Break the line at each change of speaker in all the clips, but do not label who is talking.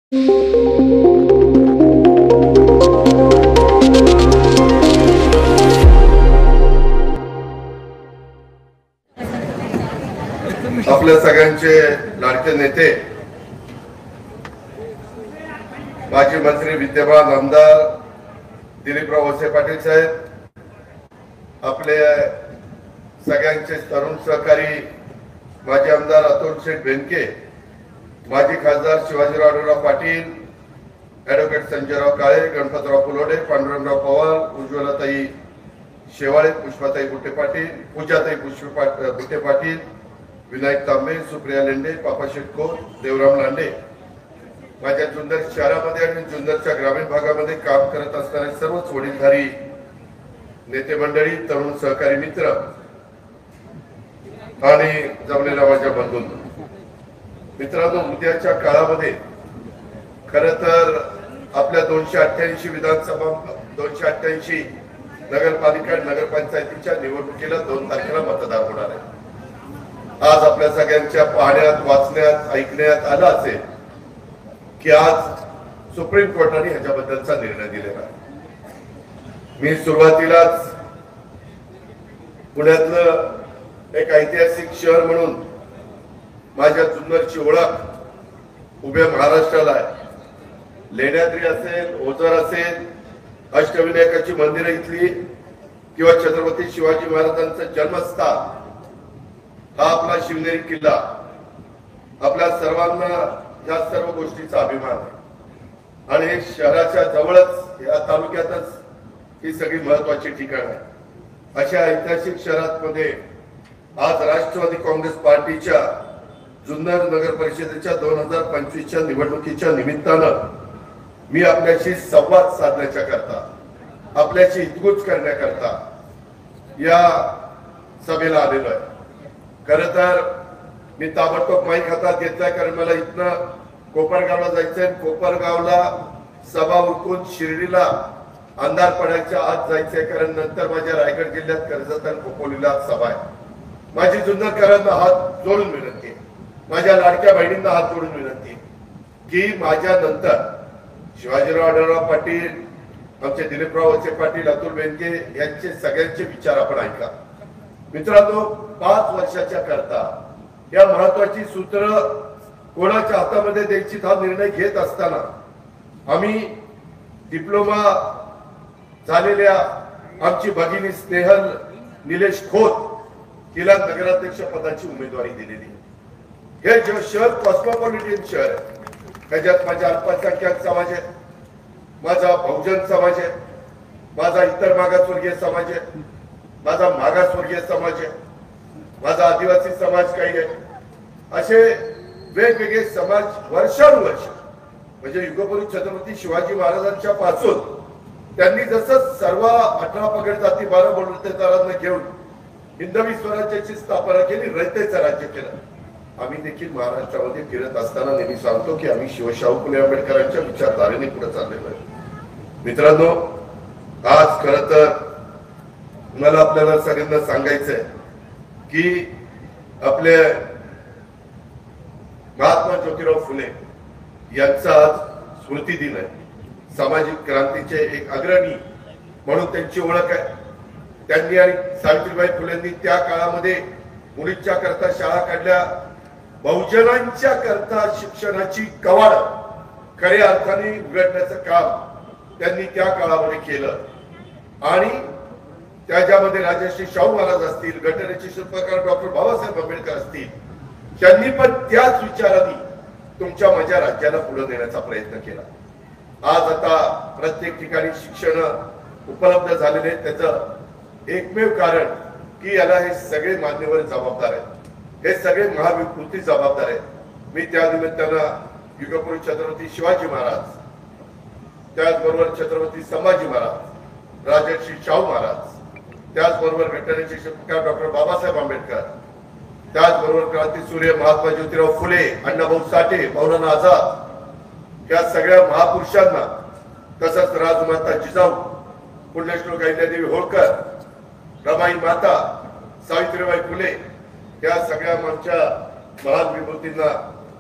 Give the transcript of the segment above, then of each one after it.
आपल्या सगळ्यांचे लाडके नेते माजी मंत्री विद्यमान आमदार दिलीपराव वळसे पाटील साहेब, आपले सगळ्यांचे तरुण सहकारी माजी आमदार अतुल शेठ बेनके, माजी खासदार शिवाजीराव आढळराव पाटील, ॲडव्होकेट संजयराव काळे, गणपतराव फुलोडे, पांडुरंगराव पवार, उज्ज्वलाताई शेवाळे, पुष्पाताई बुट्टे पाटील, पूजाताई बुट्टे पाटील, विनायक तांबे, सुप्रिया लेंडे, पापा शेटकोर, देवराम लांडे, माझ्या जुन्नर शहरामध्ये आणि जुन्नरच्या ग्रामीण भागामध्ये काम करत असणारे सर्वच वडीलधारी नेते मंडळी, तरुण सहकारी मित्र आणि जमलेल्या माझ्या बंधूंनो, मित्रांनो, उद्याच्या काळामध्ये खरं तर आपल्या 288 विधानसभा, 288 नगरपालिका नगरपंचायतीच्या निवडणुकीला 2 तारखेला मतदान होणार आहे. आज आपल्या सगळ्यांच्या पाहण्यात, वाचण्यात, ऐकण्यात आलं असेल की आज सुप्रीम कोर्टाने ह्याच्याबद्दलचा निर्णय दिलेला आहे. मी सुरुवातीलाच पुण्यातलं एक ऐतिहासिक शहर म्हणून माझ्या जुन्नरची ओळख उभ्या महाराष्ट्राला आहे. लेण्याद्री असेल, ओझर असेल, अष्टविनायकाची मंदिरं इथली किंवा छत्रपती शिवाजी महाराजांचं जन्मस्थान हा आपला शिवनेरी किल्ला, आपल्या सर्वांना या सर्व गोष्टीचा अभिमान आहे. आणि हे शहराच्या जवळच, या तालुक्यातच ही सगळी महत्वाची ठिकाण आहे. अशा ऐतिहासिक शहरामध्ये आज राष्ट्रवादी काँग्रेस पार्टीच्या जुन्नर नगर परिषदेच्या 2025च्या निवडणुकीच्या निमित्तानं मी आपल्याशी संवाद साधण्याच्या करता, आपल्याशी हितगुज करण्याकरता या सभेला आलेलो आहे. खरं तर मी ताबडतोब माईक हातात घेतलाय, कारण मला इथनं कोपरगावला जायचंय. कोपरगावला सभा उरकून शिर्डीला अंधार पडायच्या आत जायचंय, कारण नंतर माझ्या रायगड जिल्ह्यात कर्जत आणि खोपोलीला सभा आहे. माझी जुन्नरकरांना हात जोडून विनंती, माझ्या लाडक्या बहिणींना हात जोडून विनंती की माझ्या नंतर शिवाजीराव आढळराव पाटील, आमचे दिलीपराव वळसे पाटील, अतुल बेनके यांचे सगळ्यांचे विचार आपण ऐका. मित्रांनो, 5 वर्षाच्या करता या महत्वाची सूत्र कोणाच्या हातामध्ये द्यायची हा निर्णय घेत असताना आम्ही डिप्लोमा झालेल्या आमची भगिनी स्नेहल निलेश खोत तिला नगराध्यक्ष पदाची उमेदवारी दिलेली. हे जे शहर कॉस्मोपॉलिटन शहर आहे, त्याच्यात माझा अल्पसंख्याक समाज आहे, माझा बहुजन समाज आहे, माझा इतर मागासवर्गीय समाज आहे, माझा मागासवर्गीय समाज आहे, माझा आदिवासी समाज काही आहे. असे वेगवेगळे समाज वर्षानुवर्ष, म्हणजे युगपुरुष छत्रपती शिवाजी महाराजांच्या पासून त्यांनी जसं सर्व 18 पगड जाती 12 बलुतेदारांना घेऊन हिंदवी स्वराज्याची स्थापना केली, रयतेचं राज्य केलं. आम्ही देखील महाराष्ट्रामध्ये फिरत असताना नेहमी सांगतो की आम्ही शिवशाहू फुले आंबेडकरांच्या विचारधारेने पुढे चाललेलो आहे. मित्रांनो, आज खरं तर मला आपल्याला सगळ्यांना सांगायचंय की आपले महात्मा ज्योतिराव फुले यांचा आज स्मृती दिन आहे. सामाजिक क्रांतीचे एक अग्रणी म्हणून त्यांची ओळख आहे. त्यांनी आणि सावित्रीबाई फुलेंनी त्या काळामध्ये मुलींच्या करता शाळा काढल्या. बहुजनांच्या करता शिक्षणाची कवाड खऱ्या अर्थाने उघडण्याचं काम त्यांनी त्या काळामध्ये केलं. आणि त्याच्यामध्ये राजर्षी शाहू महाराज असतील, घटनेचे शिल्पकार डॉक्टर बाबासाहेब आंबेडकर असतील, त्यांनी पण त्याच विचारांनी तुमच्या माझ्या राज्याला पुढे नेण्याचा प्रयत्न केला. आज आता प्रत्येक ठिकाणी शिक्षण उपलब्ध झालेले, त्याचं एकमेव कारण की याला हे सगळे मान्यवर जबाबदार आहेत, हे सगळे महाविभूती जबाबदार आहेत. मी त्या निमित्तानं युगपुरुष छत्रपती शिवाजी महाराज, त्याचबरोबर छत्रपती संभाजी महाराज, राजर्षी शाहू महाराज, त्याचबरोबर घटनेचे शिल्पकार डॉक्टर बाबासाहेब आंबेडकर, त्याचबरोबर क्रांतीसूर्य महात्मा ज्योतिराव फुले, अण्णाभाऊ साठे, मौलाना आझाद, या सगळ्या महापुरुषांना, तसंच राजमाता जिजाऊ, पुण्यश्लोक अहिल्यादेवी होळकर, रमाई माता, सावित्रीबाई फुले, या सगळ्या आमच्या महान विभूतींना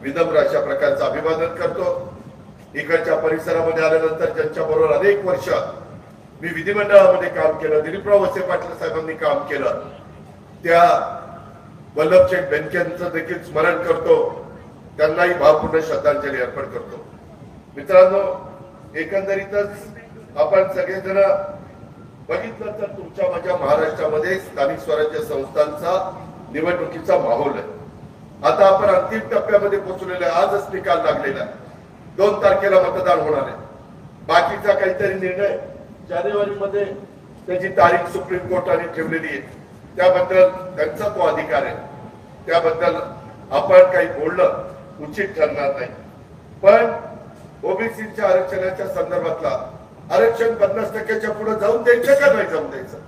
विनम्र अशा प्रकारचं अभिवादन करतो. इकडच्या परिसरामध्ये आल्यानंतर ज्यांच्या बरोबर अनेक वर्ष मी विधिमंडळामध्ये काम केलं, दिलीपराव वळसे पाटील साहेबांनी काम केलं, त्या वल्लभशेठ बेनकेंचं देखील स्मरण करतो, त्यांनाही भावपूर्ण श्रद्धांजली अर्पण करतो. मित्रांनो, एकंदरीतच आपण सगळेजण बघितलं तर तुमच्या माझ्या महाराष्ट्रामध्ये स्थानिक स्वराज्य संस्थांचा निवडणुकीचा माहोल आहे. आता आपण अंतिम टप्प्यामध्ये पोहोचलेलो आहे. आजच निकाल लागलेला आहे. 2 तारखेला मतदान होणार आहे. बाकीचा काहीतरी निर्णय जानेवारीमध्ये त्याची तारीख सुप्रीम कोर्टाने ठेवलेली आहे. त्याबद्दल त्यांचा तो अधिकार आहे. त्याबद्दल आपण काही बोलणं उचित ठरणार नाही. पण ओबीसीच्या आरक्षणाच्या संदर्भातला आरक्षण 50% पुढे जाऊन द्यायचं का नाही जाऊन द्यायचं,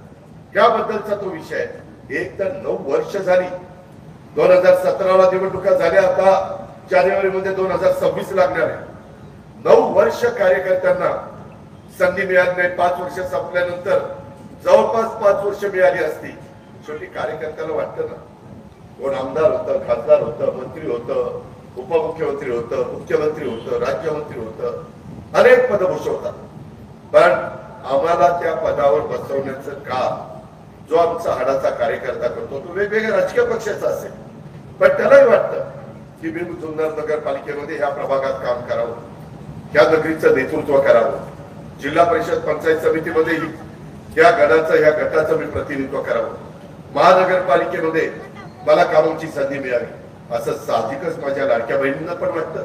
याबद्दलचा तो विषय आहे. एक तर 9 वर्ष झाली. 2017ला निवडणुका झाल्या, आता जानेवारीमध्ये 2026 लागणार आहे. 9 वर्ष कार्यकर्त्यांना संधी मिळाली नाही. 5 वर्ष संपल्यानंतर जवळपास 5 वर्ष मिळाली असती. शेवटी कार्यकर्त्याला वाटतं ना, कोण आमदार होतं, खासदार होतं, मंत्री होतं, उपमुख्यमंत्री होतं, मुख्यमंत्री होतं, राज्यमंत्री होतं, अनेक पद भूषवतात. पण आम्हाला त्या पदावर बसवण्याचं काम जो आमचा हाडाचा कार्यकर्ता करतो तो वेगवेगळ्या राजकीय पक्षाचा असेल, पण त्यालाही वाटतं की मी जुन्नर नगरपालिकेमध्ये ह्या प्रभागात काम करावं, ह्या नगरीचं नेतृत्व करावं, जिल्हा परिषद पंचायत समितीमध्ये या ह्या गटाचं मी प्रतिनिधित्व करावं, महानगरपालिकेमध्ये मला कामाची संधी मिळावी, असं साहजिकच माझ्या लाडक्या बहिणींना पण वाटतं,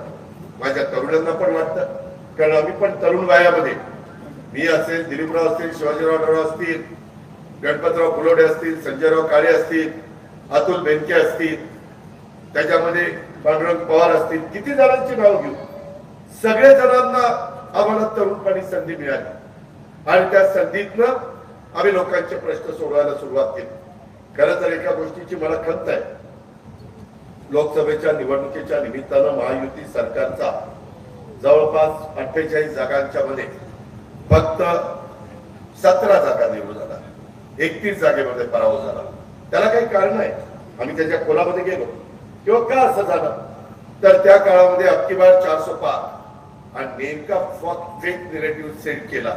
माझ्या तरुणांना पण वाटतं. कारण आम्ही पण तरुण वयामध्ये, मी असेल, दिलीपराव असतील, शिवाजीराव आढळराव असतील, गणपतराव फुलोडे असतील, संजयराव काळे असतील, अतुल बेनके असतील, त्याच्यामध्ये पांडुरंग पवार असतील, किती जणांची नाव घेऊ, सगळ्या जणांना आम्हाला तरुणपणी संधी मिळाली आणि त्या संधीतनं आम्ही लोकांचे प्रश्न सोडवायला सुरुवात केली. खरं तर एका गोष्टीची मला खंत आहे. लोकसभेच्या निवडणुकीच्या निमित्तानं महायुती सरकारचा जवळपास 48 जागांच्या मध्ये फक्त 17 जागा निवडून आला, 31 जागेमध्ये पराभव झाला. त्याला काही कारण आहे. आम्ही त्याच्या खोलामध्ये गेलो किंवा का असं झालं, तर त्या काळामध्ये अबकी बार 400 पार आणि नेमका फेक निरेटिव्ह सेट केला.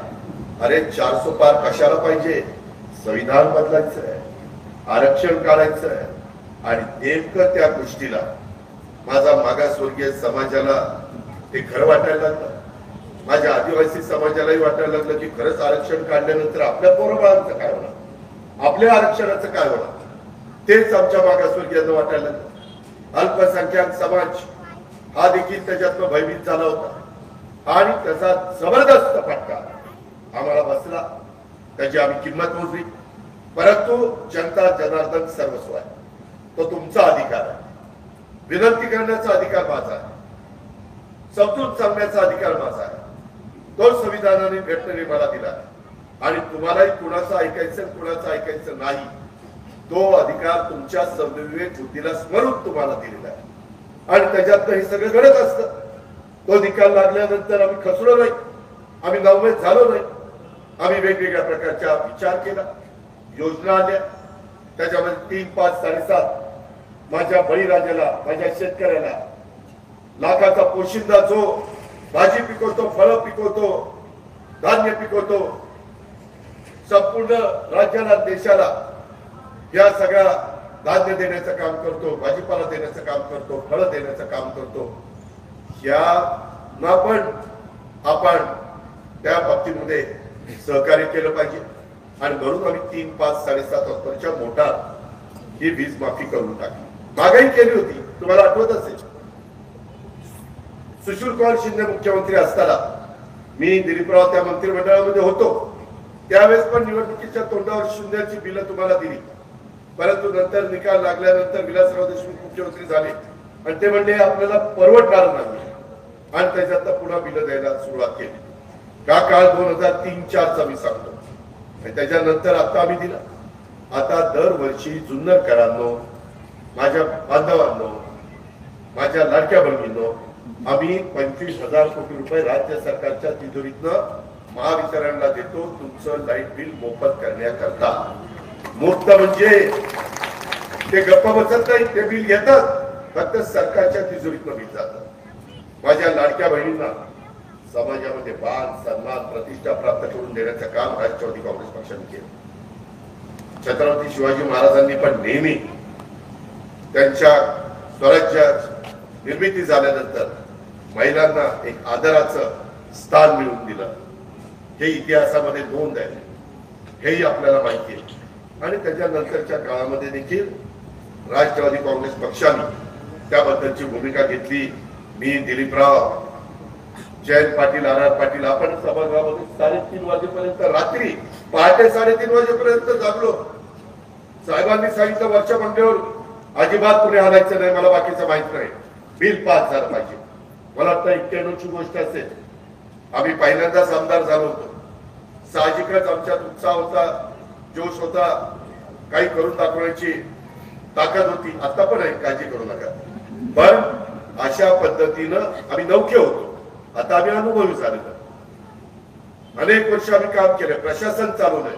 अरे 400 पार कशाला पाहिजे, संविधान बदलायचं आहे, आरक्षण काढायचं आहे. आणि नेमकं त्या गोष्टीला माझा मागासवर्गीय समाजाला ते खरं वाटायला लागलं, माझ्या आदिवासी समाजालाही वाटायला लागलं की खरंच आरक्षण काढल्यानंतर आपल्या पोराबाळांचं काय होणार, आपल्या आरक्षणाचं काय होणार, तेच आमच्या मागासवर्गीयांना वाटायला लागलं. अल्पसंख्याक समाज हा देखील त्याच्यातनं भयभीत झाला होता आणि त्याचा जबरदस्त फटका आम्हाला बसला. त्याची आम्ही किंमत मोजली. परंतु जनता जनार्दन सर्वस्व आहे, तो तुमचा अधिकार आहे. विनंती करण्याचा अधिकार माझा आहे, समजून सांगण्याचा अधिकार माझा आहे. तो संविधानाने भेटणारे मला दिला आणि तुम्हालाही कुणाचं ऐकायचं कुणाचं ऐकायचं नाही, तो अधिकार तुमच्या संविवेक बुद्धीला स्मरून तुम्हाला दिलेला आहे. आणि त्याच्यातनं हे सगळं घडत असतं. तो निकाल लागल्यानंतर आम्ही खचलो नाही, आम्ही नवमेत झालो नाही. आम्ही वेगवेगळ्या प्रकारच्या विचार केला, योजना आल्या, त्याच्यामध्ये 3, 5, 7.5 माझ्या बळीराजाला, माझ्या शेतकऱ्याला लाखाचा पोशिंदा जो भाजी पिकवतो, फळं पिकवतो, धान्य पिकवतो, संपूर्ण राज्याला देशाला या सगळ्या धान्य देण्याचं काम करतो, भाजीपाला देण्याचं काम करतो, फळं देण्याचं काम करतो. या पण आपण त्या बाबतीमध्ये सहकार्य केलं पाहिजे. आणि म्हणून आम्ही 3, 5, 7.5 वर्षाच्या मोटार ही वीज माफी करून टाकली. महागाई केली होती, तुम्हाला आठवत असेल. सुशीलकुमार शिंदे मुख्यमंत्री असताना मी दिलीपराव त्या मंत्रिमंडळामध्ये होतो. त्यावेळेस पण निवडणुकीच्या तोंडावर शून्याची बिलं तुम्हाला दिली. परंतु नंतर निकाल लागल्यानंतर विलासराव देशमुख मुख्यमंत्री झाले आणि ते म्हणले आपल्याला परवडणार नाही आणि त्याच्यात पुन्हा बिलं द्यायला सुरुवात केली. का काळ 2003-4चा मी सांगतो. त्याच्यानंतर आता आम्ही दिला. आता दरवर्षी जुन्नरकरांनो, माझ्या बांधवांनो, माझ्या लाडक्या बहिणींनो, आम्ही 25,000 कोटी रुपये राज्य सरकारच्या तिजोरीतनं महावितरणला देतो तुमचं लाईट बिल मोफत करण्याकरता. मुक्त म्हणजे ते गप्पा बसत नाही, ते बिल घेतात, फक्त सरकारच्या तिजोरीतनं बिल जातं. माझ्या लाडक्या बहिणींना समाजामध्ये मान सन्मान प्रतिष्ठा प्राप्त करून देण्याचं काम राष्ट्रवादी काँग्रेस पक्षाने केलं. छत्रपती शिवाजी महाराजांनी पण नेहमी त्यांच्या स्वराज्य निर्मिती झाल्यानंतर महिलांना एक आदराचं स्थान मिळवून दिलं. हे इतिहासामध्ये नोंद आहे, हेही आपल्याला माहिती आहे. आणि त्याच्यानंतरच्या काळामध्ये देखील राष्ट्रवादी काँग्रेस पक्षाने त्याबद्दलची भूमिका घेतली. मी, दिलीपराव, जयंत पाटील, आर पाटील आपण सभागृहामध्ये 3:30 वाजेपर्यंत, रात्री पहाटे 3:30 वाजेपर्यंत जागलो. साहेबांनी सांगितलं वरच्या मंडळावर अजिबात पुढे हालायचं नाही, मला बाकीचं माहित नाही, बिल पास झालं पाहिजे. मला वाटतं 91ची गोष्ट असेल, आम्ही पहिल्यांदाच आमदार झालो होतो. साहजिकच आमच्यात उत्साह होता, जोश होता, काही करून दाखवण्याची ताकद होती. आता पण आहे, काळजी करू नका. पण अशा पद्धतीनं आम्ही नौके होतो. आता आम्ही अनुभवी झालेलो. अनेक वर्ष आम्ही काम केलं, प्रशासन चालवलंय,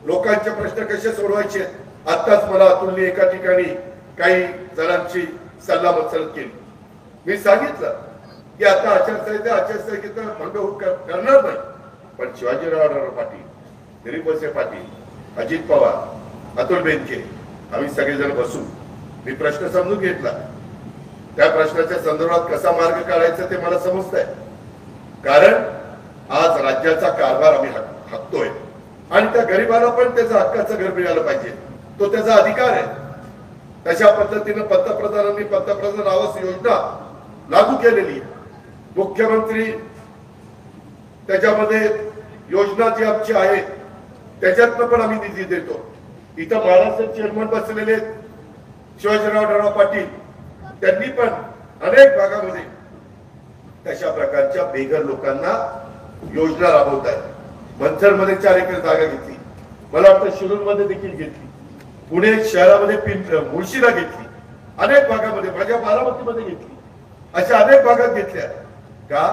लोकांचे प्रश्न कसे सोडवायचे. आताच मला अतुलने एका ठिकाणी काही जणांची सल्ला मसलत केली. मी सांगितलं की आता आचारसंहितेचा भंग करणार नाही, पण शिवाजीराव पाटील, दिलीप वळसे पाटील, अजित पवार, अतुल बेनके आम्ही सगळेजण बसू. मी प्रश्न समजून घेतला. त्या प्रश्नाच्या संदर्भात कसा मार्ग काढायचा ते मला समजतंय. कारण आज राज्याचा कारभार आम्ही हाकतोय आणि त्या गरीबाला पण त्याचा हक्काचं घर मिळालं पाहिजे, तो त्याचा अधिकार आहे. तशा पद्धतीनं पंतप्रधानांनी पंतप्रधान आवास योजना लागू केलेली. मुख्यमंत्री त्याच्यामध्ये योजना जी आमची आहे त्याच्यातनं पण आम्ही निधी देतो. इथं महाराष्ट्र चेअरमन बसलेले शिवाजीराव पाटील, त्यांनी पण अनेक भागामध्ये तशा प्रकारच्या बेघर लोकांना योजना राबवत आहेत. मंथरमध्ये 4 एकर जागा घेतली, मला वाटतं शिरूरमध्ये देखील घेतली, पुणे शहरामध्ये मुळशीला घेतली, अनेक भागामध्ये, माझ्या बारामतीमध्ये घेतली, अशा अनेक भागात घेतल्या. का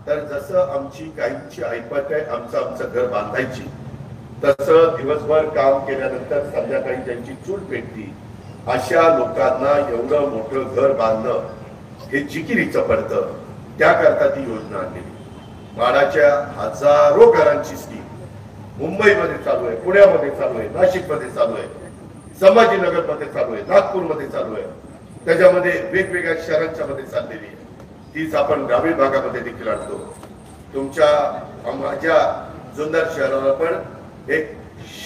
तर जसं आमची काहींची ऐपत आहे आमचं घर बांधायची, तसं दिवसभर काम केल्यानंतर संध्याकाळी ज्यांची चूल पेटती अशा लोकांना एवढं मोठं घर बांधणं हे जिकिरीचं पडतं. त्याकरता ती योजना आणलेली. माडाच्या हजारो घरांची स्कीम मुंबईमध्ये चालू आहे, पुण्यामध्ये चालू आहे, नाशिकमध्ये चालू आहे, संभाजीनगरमध्ये चालू आहे, नागपूरमध्ये चालू आहे, त्याच्यामध्ये वेगवेगळ्या शहरांच्या मध्ये चाललेली आहे. तीच आपण ग्रामीण भागामध्ये देखील आणतो. तुमच्या माझ्या जुन्नर शहराला पण एक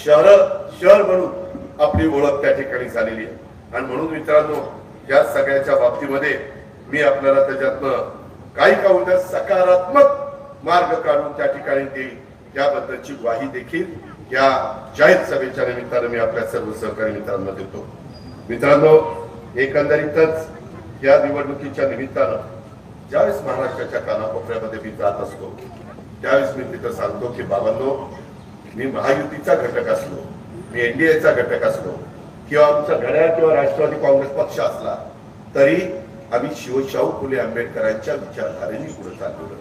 शहर म्हणून आपली ओळख त्या ठिकाणी झालेली आहे. आणि म्हणून मित्रांनो, या सगळ्याच्या बाबतीमध्ये मी आपल्याला त्याच्यातनं काही का होईना सकारात्मक मार्ग काढून त्या ठिकाणी देईल याबद्दलची ग्वाही देखील या जाहीर सभेच्या निमित्तानं मी आपल्या सर्व सहकारी मित्रांना देतो. मित्रांनो, एकंदरीतच या निवडणुकीच्या निमित्तानं ज्यावेळेस महाराष्ट्राच्या कानाकोपऱ्यामध्ये मी जात असतो त्यावेळेस मी तिथं सांगतो की बाबांनो, मी महायुतीचा घटक असलो, मी एनडीएचा घटक असलो किंवा आमचा घड्याळ किंवा राष्ट्रवादी काँग्रेस पक्ष असला तरी आम्ही शाहू फुले आंबेडकरांच्या विचारधारेने पुढे चाललो.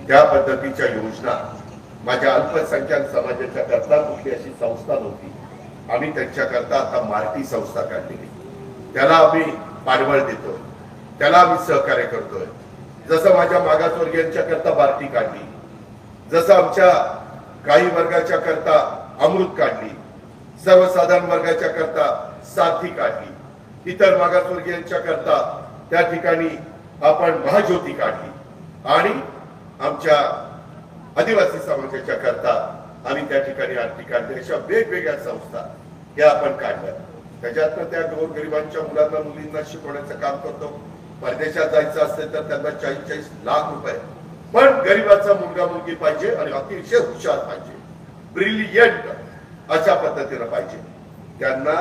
त्या पद्धतीच्या योजना माझ्या अल्पसंख्याक समाजाच्या करता कुठली अशी संस्था नव्हती. आम्ही त्यांच्याकरता आता मार्टी संस्था काढलेली, त्याला आम्ही पाठबळ देतो, त्याला आम्ही सहकार्य करतोय. जसं माझ्या मागासवर्गीयांच्या करता बार्टी काढली, जसं आमच्या काही वर्गाच्या करता अमृत काढली, सर्वसाधारण वर्गाच्या करता साथी काढली, इतर मागासवर्गीयांच्या करता त्या ठिकाणी आपण महाज्योती काढली आणि आमच्या आदिवासी समाजाच्या करता आम्ही त्या ठिकाणी आरती काढली. अशा वेगवेगळ्या संस्था या आपण काढल्या. त्याच्यातनं त्या गोरगरिबांच्या मुलांना मुलींना शिकवण्याचं काम करतो. परदेशात जायचं असेल तर त्यांना 40-40 लाख रुपये, पण गरीबाचा मुलगा मुलगी पाहिजे आणि अतिशय हुशार पाहिजे, ब्रिलियंट अशा पद्धतीनं पाहिजे. त्यांना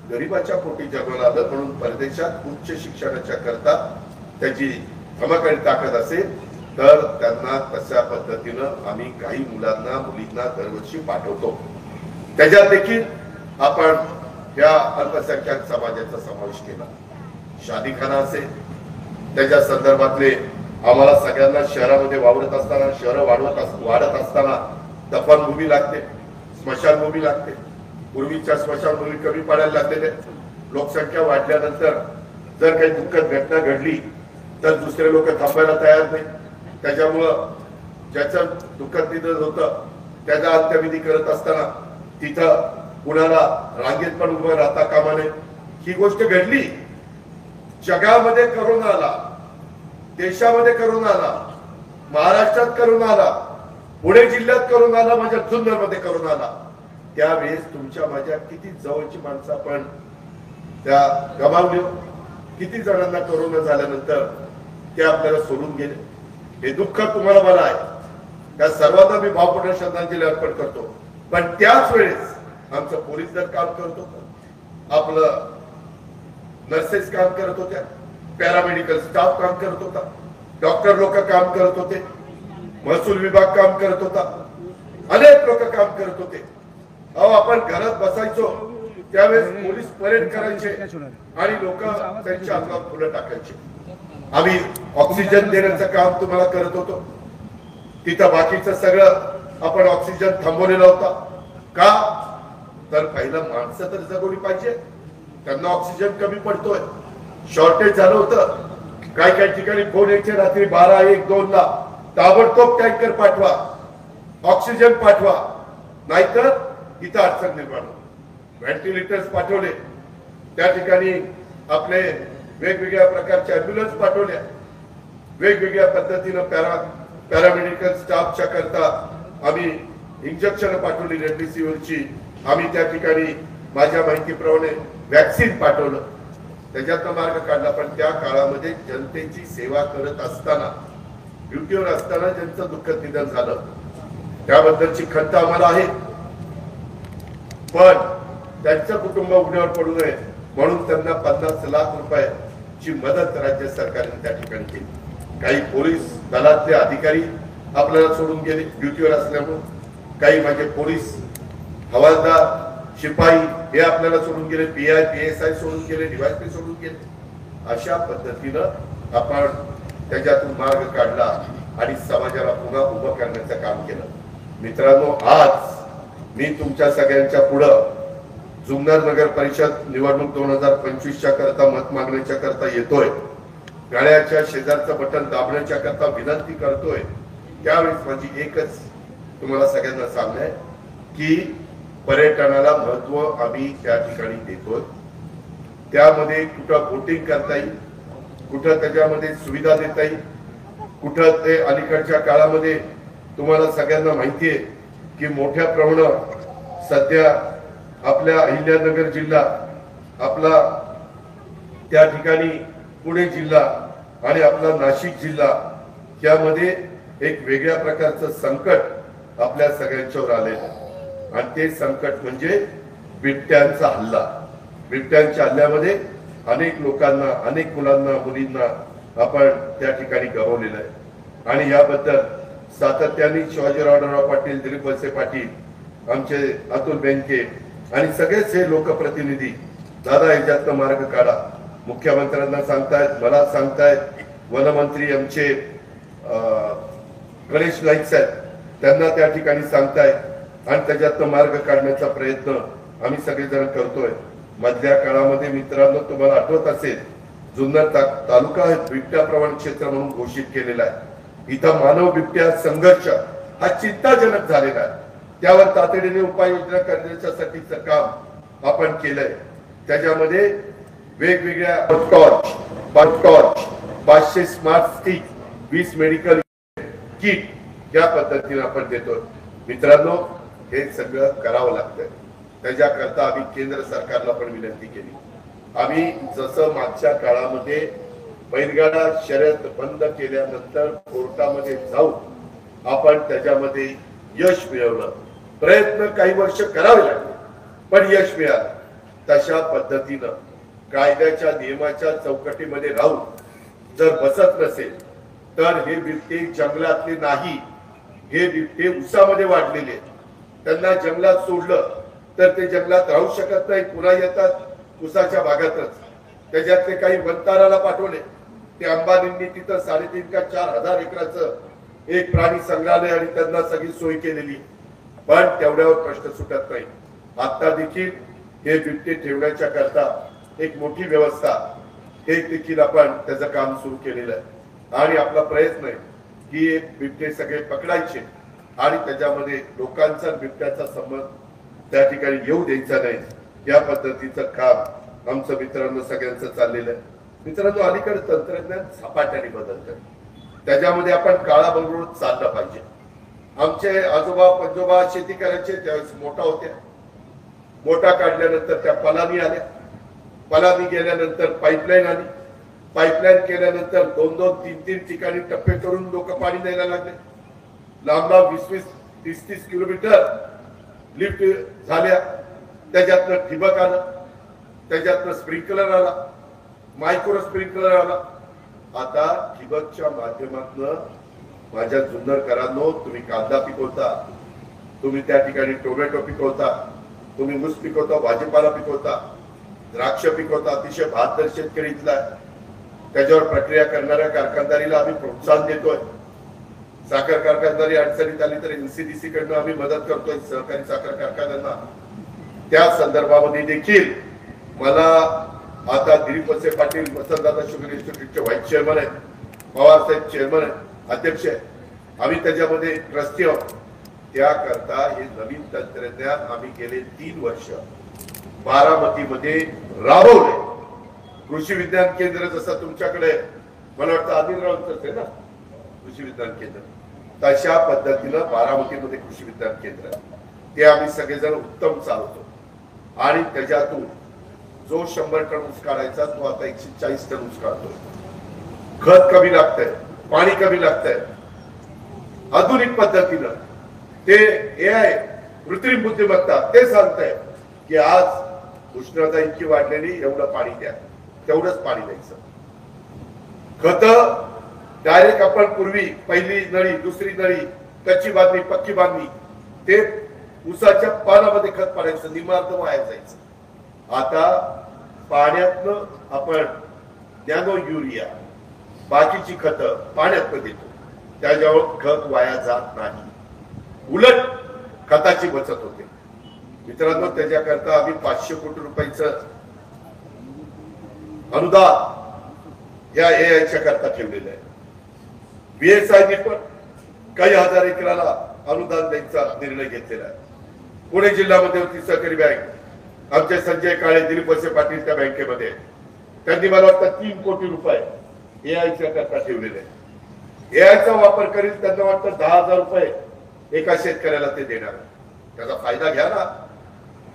गरीबाच्या पोटी जन्माला आलं म्हणून परदेशात उच्च शिक्षणाच्या करता त्याची क्षमाकारी ताकद असेल तर त्यांना तशा पद्धतीनं आम्ही काही मुलांना मुलींना दरवर्षी पाठवतो. त्याच्यात देखील आपण या अल्पसंख्याक समाजाचा समावेश केला. शादीखाना असेल त्याच्या संदर्भातले आम्हाला सगळ्यांना शहरामध्ये वावरत असताना, शहरं वाढत असताना दफनभूमी लागते, स्मशानभूमी लागते. पूर्वीच्या स्मशानभूमी कमी पडायला लागलेल्या, लोकसंख्या वाढल्यानंतर जर काही दुःखद घटना घडली तर दुसरे लोक थांबायला तयार नाही. त्याच्यामुळं ज्याचं दुःखद निधन होतं त्याचा अंत्यविधी करत असताना तिथं कुणाला रांगेत पण उभं राहता कामा नये. ही गोष्ट घडली. जगामध्ये करोना आला, देशामध्ये करोना आला, महाराष्ट्रात करोना आला, पुणे जिल्ह्यात करोना आला, माझ्या जुन्नर मध्ये करोना आला. त्यावेळेस तुमच्या माझ्या किती जवळची माणसं आपण त्या गमावली. किती जणांना करोना झाल्यानंतर ते आपल्याला सोडून गेले. हे दुःख तुम्हाला मला आहे. त्या सर्वांना मी भावपूर्ण श्रद्धांजली अर्पण करतो. पण त्याच वेळेस आमचं पोलीस दल काम करत होतं, आपलं नर्सेस काम करत होत्या, पॅरामेडिकल स्टाफ काम करत होता, डॉक्टर लोक काम करत होते, महसूल विभाग काम करत होता, अनेक लोक काम करत होते. अहो आपण घरात बसायचो त्यावेळेस पोलीस परेड करायचे आणि लोक त्यांच्या अंगावर फुलं टाकायचे. आम्ही ऑक्सिजन देण्याचं काम तुम्हाला करत होतो. तिथं बाकीचं सगळं आपण ऑक्सिजन थांबवलेला होता. का तर पहिलं माणसं तर जगवली पाहिजे. त्यांना ऑक्सिजन कमी पडतोय, शॉर्टेज झालं होतं. काय काय ठिकाणी फोन यायचे रात्री 12, 1, 2 ला ताबडतोब टँकर पाठवा, ऑक्सिजन पाठवा, नाहीतर इथं अडचण निर्माण होईल. व्हेंटिलेटर्स पाठवले, त्या ठिकाणी आपले वेगवेगळ्या प्रकारचे अँब्युलन्स पाठवल्या, वेगवेगळ्या पद्धतीनं पॅरामेडिकल स्टाफच्या करता आम्ही इंजेक्शन पाठवली रेमडेसिवीरची. आम्ही त्या ठिकाणी माझ्या माहितीप्रमाणे वॅक्सिन पाठवलं, त्याच्यातनं मार्ग काढला. पण त्या काळामध्ये जनतेची सेवा करत असताना, ड्युटीवर असताना ज्यांचं दुःखद निधन झालं त्याबद्दलची खंत आम्हाला आहे. पण त्यांचं कुटुंब उघड्यावर पडू नये म्हणून त्यांना 50 लाख रुपयाची मदत राज्य सरकारने त्या ठिकाणी केली. काही पोलीस दलातले अधिकारी आपल्याला सोडून गेले ड्युटीवर असल्यामुळे, काही माझे पोलीस हवालदार, शिपाई हे आपल्याला सोडून गेले, PI, PSI सोडून गेले, DYSP सोडून गेले. अशा पद्धतीनं आपण त्याच्यातून मार्ग काढला आणि समाजाला पुन्हा उभं करण्याचं काम केलं. मित्रांनो, आज मी तुमच्या सगळ्यांच्या पुढं जुन्नर नगर परिषद निवडणूक 2025च्या करता मत मागण्याच्या करता येतोय. गाड्याच्या शेजारचं बटन दाबण्याच्या करता विनंती करतोय. त्यावेळेस माझी एकच तुम्हाला सगळ्यांना सांगणं आहे की पर्यटनाला महत्व आम्ही त्या ठिकाणी देतोय. त्यामध्ये कुठं बोटिंग करता येईल, कुठं त्याच्यामध्ये सुविधा देता येईल, कुठं ते अलीकडच्या काळामध्ये तुम्हाला सगळ्यांना माहिती आहे की मोठ्या प्रमाणात सध्या आपल्या अहिल्यानगर जिल्हा, आपला त्या ठिकाणी पुणे जिल्हा आणि आपला नाशिक जिल्हा यामध्ये एक वेगळ्या प्रकारचं संकट आपल्या सगळ्यांच्यावर आलेलं आहे. आणि ते संकट म्हणजे बिबट्यांचा हल्ला. बिबट्यांच्या हल्ल्यामध्ये अनेक लोकांना, अनेक मुलांना, मुलींना आपण त्या ठिकाणी गमावलेलं आहे. आणि याबद्दल सातत्याने शिवाजीराव पाटील, दिलीप वळसे पाटील, आमचे अतुल बेनके आणि सगळेच हे लोकप्रतिनिधी दादा याच्यातनं मार्ग काढा. मुख्यमंत्र्यांना सांगतायत, मला सांगतायत, वनमंत्री आमचे गणेश नाईक साहेब त्यांना त्या ठिकाणी सांगतायत आणि त्याच्यातनं मार्ग काढण्याचा प्रयत्न आम्ही सगळेजण करतोय. मधल्या काळामध्ये मित्रांनो तुम्हाला आठवत असेल, जुन्नर तालुका हे बिबट्या प्रवण क्षेत्र म्हणून घोषित केलेला आहे. इथं मानव बिबट्या संघर्ष हा चिंताजनक झालेला आहे. त्यावर तातडीने उपाययोजना करण्यासाठीचं काम आपण केलंय. त्याच्यामध्ये वेगवेगळ्या torch 500 smart stick, 20 medical kit या पद्धतीने आपण देतो. मित्रांनो, हे सगळं करावं लागतंय. त्याच्याकरता आम्ही केंद्र सरकारला पण विनंती केली. आम्ही जसं मागच्या काळामध्ये बैलगाडा शर्यत बंद केल्यानंतर कोर्टामध्ये जाऊन आपण त्याच्यामध्ये यश मिळवलं, प्रयत्न काही वर्ष करावे लागले पण यश मिळालं. तशा पद्धतीनं कायद्याच्या नियमाच्या चौकटीमध्ये राहून जर बसत नसेल तर हे बिबटे जंगलातले नाही, हे बिबटे उसामध्ये वाढलेले. त्यांना जंगलात सोडलं तर ते जंगलात राहू शकत नाही, पुन्हा येतात उसाच्या भागातच. त्याच्यातले काही वंताराला पाठवले. ते अंबानींनी तिथं 3.5 का 4 हजार एकराचं एक प्राणी संग्रहालय आणि त्यांना सगळी सोय केलेली. पण तेवढ्यावर प्रश्न सुटत नाही. आता देखील हे बिबटे ठेवण्याच्या करता एक मोठी व्यवस्था हे देखील आपण त्याचं काम सुरू केलेलं आहे. आणि आपला प्रयत्न आहे की बिबटे सगळे पकडायचे आणि त्याच्यामध्ये लोकांचा बिबट्याचा संबंध त्या ठिकाणी येऊ द्यायचा नाही, या पद्धतीचं काम आमचं मित्रांनो सगळ्यांचं चाललेलं आहे. मित्रांनो, अलीकडे तंत्रज्ञान झपाट्याने बदलतंय, त्याच्यामध्ये आपण काळाबरोबर चाललं पाहिजे. आमचे आजोबा पंजोबा शेती करायचे त्यावेळेस मोठा होत्या, मोठा काढल्यानंतर त्या पलानी आल्या, पलानी गेल्यानंतर पाईपलाईन आली, पाईपलाईन केल्यानंतर 2-2, 3-3 ठिकाणी टप्पे करून लोक पाणी द्यायला लागले. लांब लांब 20-20, 30-30 किलोमीटर लिफ्ट झाल्या, त्याच्यातनं ठिबक आलं, त्याच्यातनं स्प्रिंकलर आला, मायक्रो स्प्रिंकलर आला. आता ठिबकच्या माध्यमातून माझ्या जुन्नरकरांनो, तुम्ही कांदा पिकवता, तुम्ही त्या ठिकाणी टोमॅटो पिकवता, तुम्ही ऊस पिकवता, भाजीपाला पिकवता, द्राक्ष पिकवता, अतिशय बहादर शेतकरी इथला, त्याच्यावर प्रक्रिया करणाऱ्या कारखानदारीला आम्ही प्रोत्साहन देतोय. साखर कारखानदारी अडचणीत आली तर एनसीडीसी कडनं आम्ही मदत करतोय सहकारी साखर कारखान्यांना. त्या संदर्भामध्ये देखील मला आता दिलीप वळसे पाटील वसंतदादा शुगर इन्स्टिट्यूटचे व्हाईस चेअरमन आहेत, पवार साहेब चेअरमन आहेत, अध्यक्ष आहे, आम्ही त्याच्यामध्ये ट्रस्टी आहोत. त्याकरता हे नवीन तंत्रज्ञान आम्ही गेले 3 वर्ष बारामतीमध्ये राबवले. कृषी विज्ञान केंद्र जसं तुमच्याकडे मला वाटतं आदिलरावच आहे ना कृषी विज्ञान केंद्र, तशा पद्धतीनं बारामतीमध्ये कृषी विज्ञान केंद्र ते आम्ही सगळेजण उत्तम चालवतो. आणि त्याच्यातून जो 100 टन ऊस काढायचा तो आता 140 टन ऊस काढतो. खत कमी लागतंय, पाणी कमी लागतंय. आधुनिक पद्धतीनं ते एआय कृत्रिम बुद्धिमत्ता ते सांगतंय की आज उष्णता इतकी वाढलेली, एवढं पाणी द्या, तेवढंच पाणी द्यायचं. खत डायरेक्ट आपण पूर्वी पहिली नळी, दुसरी नळी, कच्ची बांधणी, पक्की बांधणी, ते ऊसाच्या पानामध्ये खत पाडायचं, निमार्थ वाया जायचं. आता पाण्यातनं आपण नॅनो युरिया, बाकीची खत पाण्यातनं देतो, त्याच्यावर खत वाया जात नाही, उलट खताची बचत होते. मित्रांनो, त्याच्याकरता आम्ही 500 कोटी रुपयाचं अनुदान या एआयच्या करता ठेवलेलं आहे. बीएसआयने पण काही हजार एकराला अनुदान द्यायचा निर्णय घेतलेला आहे. पुणे जिल्ह्यामध्ये होती सहकारी बँक, आमचे संजय काळे, दिलीप वळसे पाटील त्या बँकेमध्ये, त्यांनी मला वाटतं 3 कोटी रुपये एआयच्या करता ठेवलेले आहे. एआयचा वापर करील त्यांना वाटतं 10,000 रुपये एका शेतकऱ्याला ते देणार. त्याचा फायदा घ्या ना.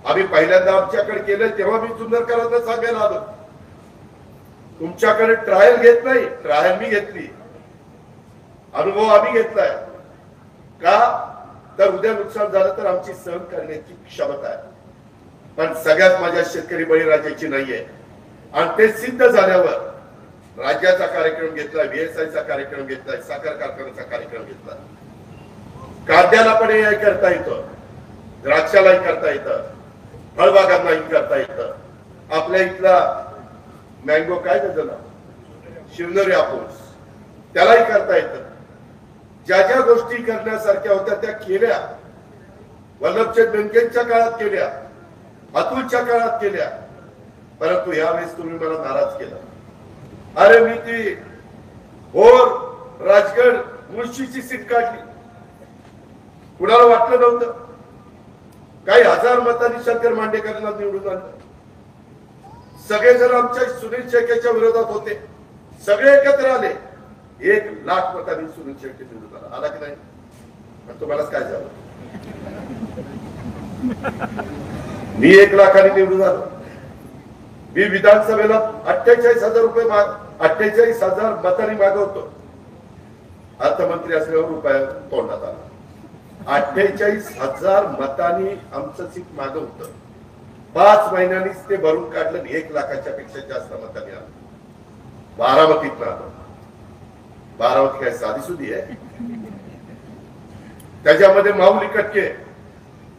आम्ही पहिल्यांदा आमच्याकडे केलं तेव्हा मी जुन्नरकरांना सांगायला आलो, तुमच्याकडे ट्रायल घेत नाही, ट्रायल मी घेतली, अनुभव आम्ही घेतलाय. का तर उद्या नुकसान झालं तर आमची सहन करण्याची क्षमता आहे. पण सगळ्यात माझ्या शेतकरी बळीराजाची नाहीये. आणि ते सिद्ध झाल्यावर राज्याचा कार्यक्रम घेतलाय, बीएसआयचा कार्यक्रम घेतलाय, साखर कारखान्याचा कार्यक्रम घेतलाय. कांद्याला पण एआय करता येतं, द्राक्षालाही करता येतं, फळबागांनाही करता येतं. आपल्या इथला मँगो काय त्याचं नाव, शिवनेरी हापूस, त्यालाही करता येतं. ज्या ज्या गोष्टी करण्यासारख्या होत्या त्या केल्या. वल्लभचंद बेनकेंच्या काळात केल्या, अतुलच्या काळात केल्या. परंतु यावेळेस तुम्ही मला नाराज केला. अरे मी ती भोर राजगड मुळशीची सीट काढली, कुणाला वाटलं नव्हतं. काही हजार मतांनी शंकर मांडेकरांना निवडून आणलं. सगळेजण आमच्या सुनील शेट्टीच्या विरोधात होते, सगळे एकत्र आले. 1 लाख मतांनी सुनील शेट्टी निवडून आला की नाही? तुम्हालाच काय झालं? मी 1 लाखांनी निवडून आलो. मी विधानसभेला 48,000 रुपये 48,000 मतांनी मागवतो. अर्थमंत्री असल्यावर रुपया तोंडात आला. 48,000 मतांनी आमचं सीट मागवतं. 5 महिन्यांनीच ते भरून काढलं. 1 लाखाच्या पेक्षा जास्त मतांनी आलं. बारामतीत आलं. बारामती काय साधी सुधी आहे? त्याच्यामध्ये माऊली कटके,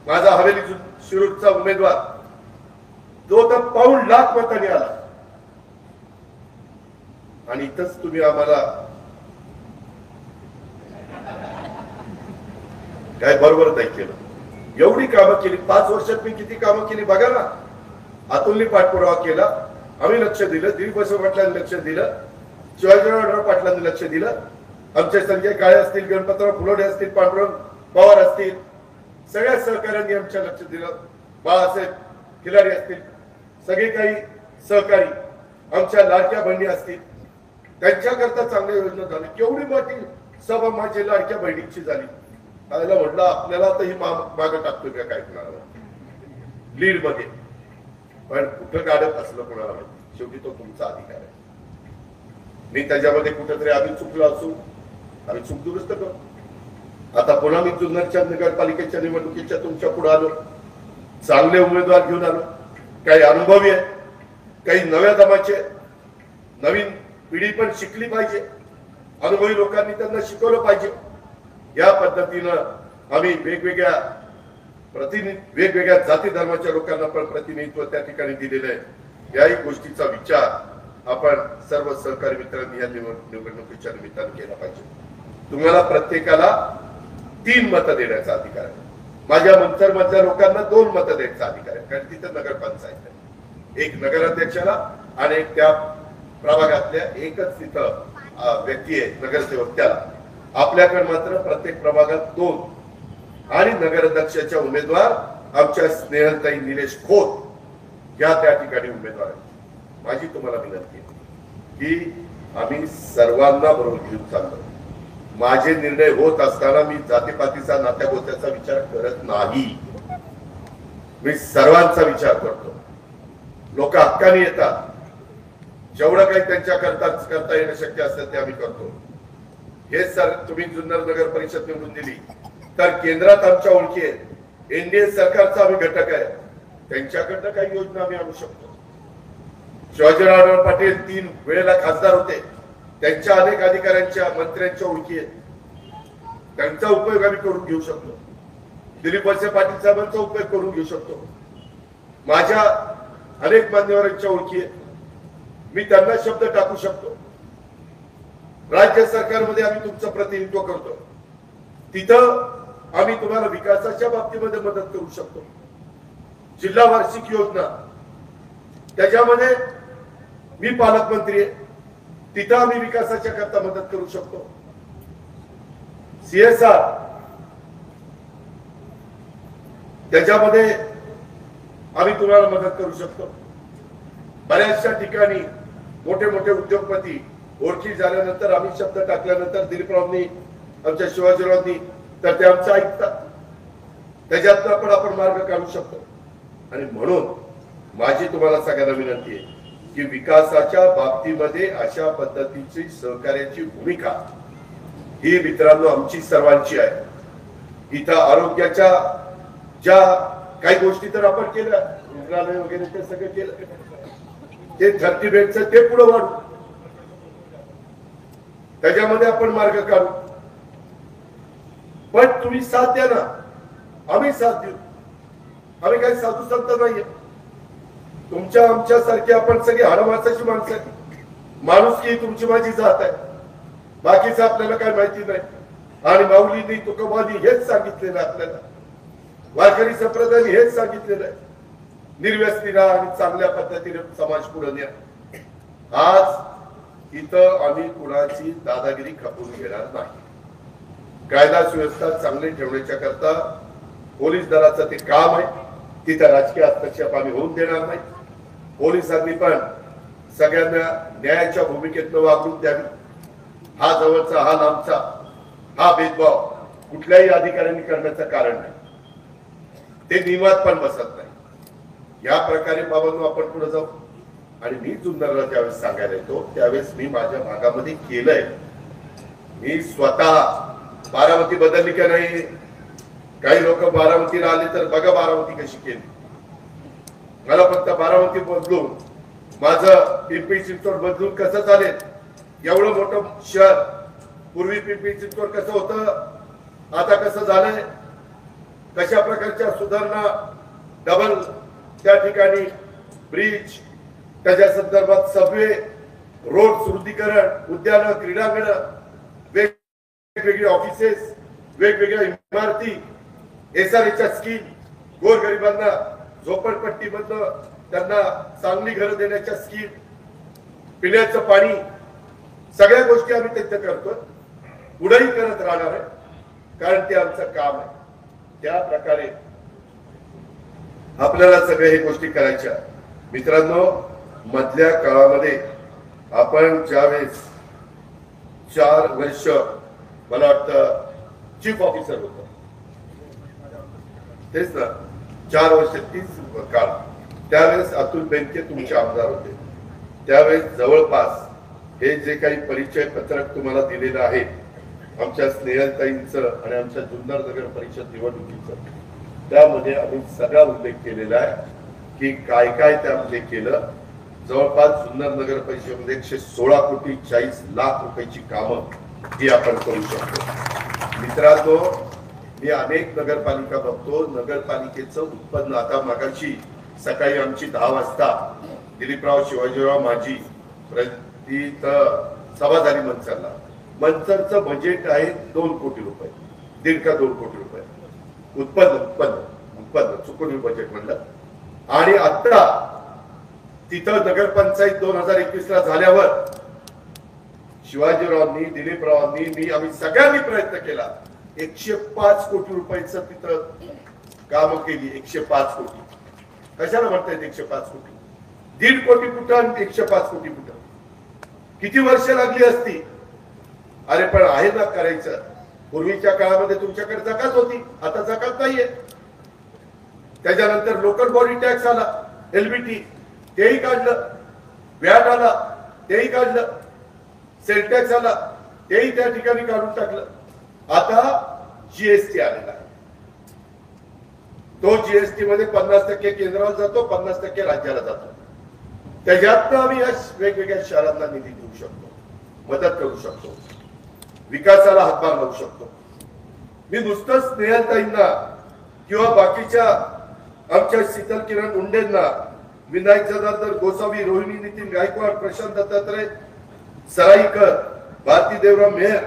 माझा हवेली शिरूरचा उमेदवार, तो तर 1.25 लाख मतांनी आला. आणि इथंच तुम्ही आम्हाला काय बरोबर नाही केलं. एवढी कामं केली 5 वर्षात. मी किती कामं केली बघा ना. अतुलनी पाठपुरावा केला, आम्ही लक्ष दिलं, दिलीप वळसे पाटलांनी लक्ष दिलं, शिवाजीराव पाटलांनी लक्ष दिलं. आमचे संजय काळे असतील, गणपतराव फुलोडे असतील, पांडुरंग पवार असतील, सगळ्या सहकाऱ्यांनी आमच्या लक्ष दिलं. बाळासाहेब खिलारी असतील, सगळे काही सहकारी, आमच्या लाडक्या बहिणी असतील, त्यांच्याकरता चांगल्या योजना झाल्या. केवढी मोठी सभा माझ्या लाडक्या बहिणीची झाली. आयला म्हटलं आपल्याला तर ही मागं टाकतो का काय कुणाला लीड मध्ये, पण कुठं गाडत असलं कुणाला माहिती. शेवटी तो तुमचा अधिकार आहे. मी त्याच्यामध्ये कुठेतरी आम्ही चुकलो असू, आम्ही चूक दुरुस्त करू. आता पुन्हा मी जुन्नरच्या नगरपालिकेच्या निवडणुकीच्या तुमच्या पुढे आलो, चांगले उमेदवार घेऊन आलो. काही अनुभवी आहे, काही नव्या दमाचे. नवीन पिढी पण शिकली पाहिजे, अनुभवी लोकांनी त्यांना शिकवलं पाहिजे. या पद्धतीनं आम्ही वेगवेगळ्या जाती धर्माच्या लोकांना पण प्रतिनिधित्व त्या ठिकाणी दिलेलं आहे. याही गोष्टीचा विचार आपण सर्व सहकारी मित्रांनी या निवडणुकीच्या निमित्ताने केला पाहिजे. तुम्हाला प्रत्येकाला 3 मतं देण्याचा अधिकार आहे. माझ्या मंतर मधल्या लोकांना 2 मतं द्यायचा अधिकार आहे, कारण तिथं नगरपंचायत आहे. एक नगराध्यक्षाला आणि एक त्या प्रभागातल्या एकच तिथं व्यक्ती आहे नगरसेवक त्याला. आपल्याकडे मात्र प्रत्येक प्रभागात 2 आणि नगराध्यक्षाच्या उमेदवार आमच्या स्नेहलताई निलेश खोत या त्या ठिकाणी उमेदवार आहेत. माझी तुम्हाला विनंती आहे की आम्ही सर्वांना बरोबर घेऊन चाललो. माझे निर्णय होत असताना मी जातीपातीचा नात्यागोत्याचा विचार करत नाही. मी सर्वांचा विचार करतो. लोक हक्काने येतात, जेवढं काही त्यांच्या करता येणं शक्य असेल ते आम्ही करतो. हे सर तुम्ही जुन्नर नगर परिषद निवडून दिली तर केंद्रात आमच्या ओळखी आहेत, एनडीए सरकारचा आम्ही घटक आहे, त्यांच्याकडनं काही योजना आम्ही आणू शकतो. शिवाजीराव पाटील 3 वेळेला खासदार होते, त्यांच्या अनेक अधिकाऱ्यांच्या मंत्र्यांच्या ओळखी आहेत, त्यांचा उपयोग आम्ही करून घेऊ शकतो. दिलीप वळसे पाटील साहेबांचा उपयोग करून घेऊ शकतो. माझ्या अनेक मान्यवरांच्या ओळखी आहेत, मी त्यांना शब्द टाकू शकतो. राज्य सरकारमध्ये आम्ही तुमचं प्रतिनिधित्व करतो, तिथं आम्ही तुम्हाला विकासाच्या बाबतीमध्ये मदत करू शकतो. जिल्हा वार्षिक योजना त्याच्यामध्ये मी पालकमंत्री आहे, तिथं आम्ही विकासाच्या करता मदत करू शकतो. CSR त्याच्यामध्ये आम्ही तुम्हाला मदत करू शकतो. बऱ्याचशा ठिकाणी मोठे मोठे उद्योगपती ओळखी झाल्यानंतर आम्ही शब्द टाकल्यानंतर दिलीपरावनी आमच्या शिवाजीरावनी तर ते आमचं ऐकतात, त्याच्यातनं पण आपण मार्ग काढू शकतो. आणि म्हणून माझी तुम्हाला सगळ्यांना विनंती आहे की विकासाच्या बाबतीमध्ये अशा पद्धतीची सहकार्याची भूमिका ही मित्रांनो आमची सर्वांची आहे. इथं आरोग्याच्या ज्या काही गोष्टी तर आपण केल्या, रुग्णालय वगैरे ते सगळं केलं, ते 30 बेडचं ते पुढे वाढू, त्याच्यामध्ये आपण मार्ग काढू. पण तुम्ही साथ द्या ना, आम्ही साथ देऊ. आम्ही काही साधू संत नाहीये, तुमच्या आमच्या सारखे आपण सगळे हाडमासाची माणसं आहे. माणुसकी तुमची माझी जात आहे, बाकीचं आपल्याला काय माहिती नाही. आणि माऊलींनी तुकोबांनी हेच सांगितलेलं आहे आपल्याला, वारकरी संप्रदायाने हेच सांगितलेलं आहे, निर्व्यसनी राहा आणि चांगल्या पद्धतीने समाज पुढे न्या. आज इथं आम्ही कुणाची दादागिरी खपवून घेणार नाही. कायदा सुव्यवस्था चांगली ठेवण्याच्या करता पोलीस दलाचं ते काम आहे, तिथं राजकीय हस्तक्षेप आम्ही होऊन देणार नाही. पोलिसांनी पण सगळ्यांना न्यायाच्या भूमिकेतनं वागणूक द्यावी. हा जवळचा हा लांबचा हा भेदभाव कुठल्याही अधिकाऱ्यांनी करण्याचं कारण नाही, ते नियमात पण बसत नाही. या प्रकारे बाबांनो आपण पुढे जाऊ. आणि मी जुन्नरला ज्यावेळेस सांगायला येतो त्यावेळेस मी माझ्या भागामध्ये केलंय. मी स्वतः बारामती बदलली का नाही, काही लोक बारामतीला आले तर बघा बारामती कशी केली. मला फक्त बारामती बदलून माझं पिंपरी चिंचवड बदलून कसं चालेल. एवढं मोठं शहर, पूर्वी पिंपरी चिंचवड कसं होतं, आता कसं झालंय, कशा प्रकारच्या सुधारणा, डबल त्या ठिकाणी ब्रिज, त्याच्या संदर्भात सबवे, रोड सुरुद्धीकरण, उद्यान, क्रीडांगण, वेगवेगळी ऑफिसेस, वेगवेगळ्या इमारती, SRAच्या स्कीम, गोरगरिबांना झोपडपट्टीमधनं त्यांना चांगली घरं देण्याच्या स्कीम, पिण्याचं पाणी, सगळ्या गोष्टी आम्ही त्यांच्या करतो. पुढेही करत राहणार आहे, कारण ते आमचं काम आहे. त्या प्रकारे आपल्याला सगळ्या हे गोष्टी करायच्या. मित्रांनो, मधल्या काळामध्ये आपण ज्यावेळेस 4 वर्ष मला वाटतं चीफ ऑफिसर होतो, तेच ना, 4 वर्ष 30 काळ, त्यावेळेस अतुल बेनके तुमचे आमदार होते. त्यावेळेस जवळपास हे जे काही परिचय पत्रक तुम्हाला दिलेलं आहे आमच्या स्नेहलताईंचं आणि आमच्या जुन्नर नगर परिषद निवडणुकीचं, त्यामध्ये आम्ही सगळा उल्लेख केलेला आहे की काय काय त्यामध्ये केलं. जवळपास जुन्नर नगर परिषदेमध्ये 116 कोटी 40 लाख रुपयाची कामं ही आपण करू शकतो. मित्रांनो, मी अनेक नगरपालिका बघतो, नगरपालिकेचं उत्पन्न आता मागाशी सकाळी आमची 10 वाजता दिलीपराव शिवाजीराव माझी सभा झाली मनसरला. मनसरचं बजेट आहे 2 कोटी रुपये, 1.5 का 2 कोटी रुपये उत्पन्न उत्पन्न उत्पन्न चुकून बजेट म्हणलं. आणि आता तिथं नगरपंचायत 2021 ला झाल्यावर शिवाजीरावांनी, दिलीपरावांनी, मी, आम्ही सगळ्यांनी प्रयत्न केला. 105 कोटी रुपयाचं तिथं कामं केली. 105 कोटी कशाला म्हणतायत 105 कोटी? 1.5 कोटी कुठं आणि 105 कोटी कुठं? किती वर्ष लागली असती? अरे पण आहे ना करायचं. पूर्वीच्या काळामध्ये तुमच्याकडे जकात होती, आता जकात नाहीये. त्याच्यानंतर लोकल बॉडी टॅक्स आला, एलबीटी तेही काढलं, व्हॅट आला तेही काढलं, सेल टॅक्स आला तेही त्या ठिकाणी काढून टाकलं. आता जीएसटी आलेला आहे. तो जीएसटी मध्ये 50% केंद्राला जातो, 50% राज्याला जातो. त्याच्यातनं आम्ही या वेगवेगळ्या शहरांना निधी देऊ शकतो, मदत करू शकतो, विकासाला हातभार लावू शकतो. मी नुसतंच स्नेहलताईंना किंवा बाकीच्या आमच्या शीतल किरण उंडेंना, विनायक जनार्दन गोसावी, रोहिणी नितीन गायकवाड, प्रशांत दत्तात्रय सराईकर, भारती देवराम मेहर,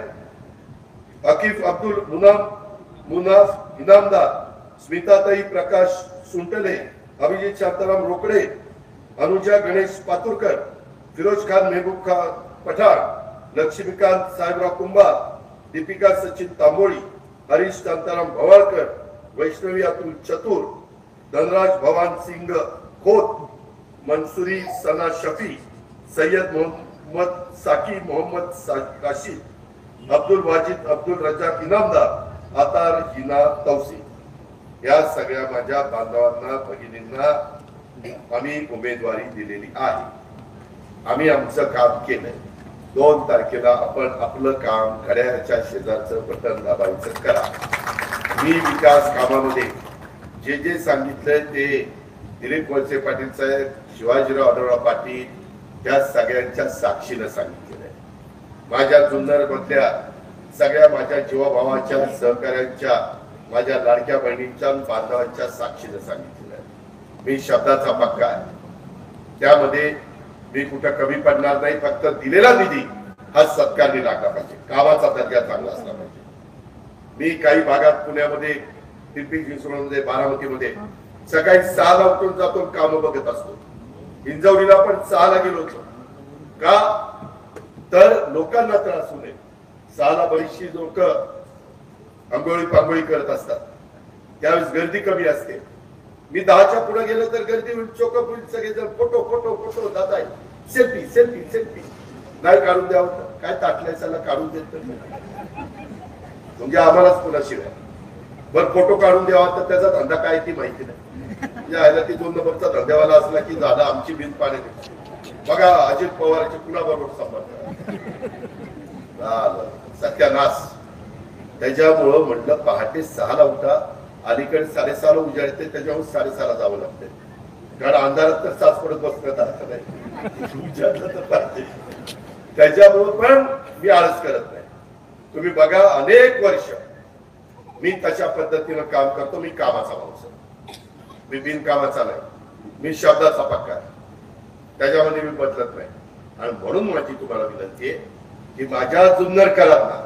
अकीफ अब्दुल मुनाफ इनामदार, स्मिताताई प्रकाश सुंटले, अभिजित शांताराम रोकडे, अनुजा गणेश पातुरकर, फिरोज खान मेहबूब खान पठाण, लक्ष्मीकांत साहेबराव कुंभार, दीपिका सचिन तांबोळी, हरीश शांताराम भवाळकर, वैष्णवी अतुल चतुर, धनराज भवान सिंग खोत, मंसुरी सना शफी, सय्यद मोहम्मद साकी मोहम्मद काशी, अब्दुल वाजिद अब्दुल रजाक इनामदार, अतार हिना तौसी, या सगळ्या माझ्या बांधवांना, भगिनींना आम्ही उमेदवारी दिलेली आहे. आम्ही आमचं काम केलंय. 2 तारखेला आपण आपलं काम घड्याळाच्या शेजारचं बटन दाबायचं करा. मी विकास कामामध्ये जे जे सांगितलंय ते दिलीप वळसे पाटील साहेब, शिवाजीराव आढळराव पाटील त्या सगळ्यांच्या साक्षीनं सांगितलेलं आहे. माझ्या जुन्नर मधल्या सगळ्या माझ्या जीवाभावाच्या, सहकार्यांच्या, माझ्या लाडक्या बहिणींच्या, बांधवांच्या साक्षीनं सांगितलेलं आहे. मी शब्दाचा पक्का आहे. त्यामध्ये मी कुठं कमी पडणार नाही. फक्त दिलेला निधी हा सत्कारणी लागला पाहिजे, कामाचा दर्जा चांगला असला पाहिजे. मी काही भागात पुण्यामध्ये, पिंपरी चिंचवडमध्ये, बारामतीमध्ये सकाळी 6 ला उठून जातो, काम बघत असतो. हिंजवडीला पण 6 ला गेलो होतो. का तर लोकांना त्रास होऊ नये. 6 ला बरीचशी लोक आंघोळी पांघोळी करत असतात, त्यावेळेस गर्दी कमी असते. मी 10च्या पुढे गेलो तर गर्दी चोकप सगळेजण फोटो फोटो फोटो जात आहे. सेल्फी सेल्फी सेल्फी नाही काढून द्यावं काय ताटल्याला काढून देत म्हणजे आम्हालाच कोणाशिवाय बरं फोटो काढून द्यावा तर त्याचा धंदा काय ती माहिती नाही. यायला ती 2 नंबरचा धंद्यावाला असला की झाला आमची बिन पाणी देते. बघा अजित पवारच्या कुणाबरोबर संबंध सत्यानाश. त्याच्यामुळं म्हटलं पहाटे 6 ला उठा, अलीकडे 6:30 ला उजाडते, त्याच्यावर 6:30 ला जावं लागते. कारण अंधारात तर सास पडत बसण्यात अर्थ नाही, उजाडलं तर पाहिजे. त्याच्यामुळं पण मी आळस करत नाही. तुम्ही बघा अनेक वर्ष मी तशा पद्धतीनं काम करतो. मी कामाचा माणूस आहे, मी बिनकामाचा नाही. मी शब्दाचा पक्का आहे, त्याच्यामध्ये मी बदलत नाही. आणि म्हणून माझी तुम्हाला विनंती आहे की माझ्या जुन्नरकरांना,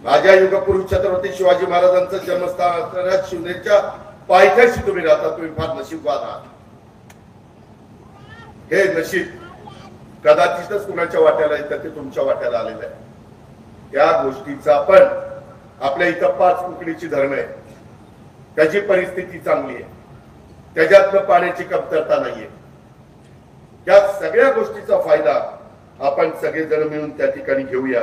माझ्या युगपुरुष छत्रपती शिवाजी महाराजांचं जन्मस्थान असणाऱ्या शिवनेरीच्या पायथ्याशी तुम्ही राहता. तुम्ही फार नशीबवान आहात. हे नशीब कदाचितच कुणाच्या वाट्याला येतं, ते तुमच्या वाट्याला आलेलं आहे. त्या गोष्टीचा पण आपल्या इथं 5 कुकडीची धरण आहे, त्याची परिस्थिती चांगली आहे, त्याच्यातनं पाण्याची कमतरता नाहीये. या सगळ्या गोष्टीचा फायदा आपण सगळेजण मिळून त्या ठिकाणी घेऊया,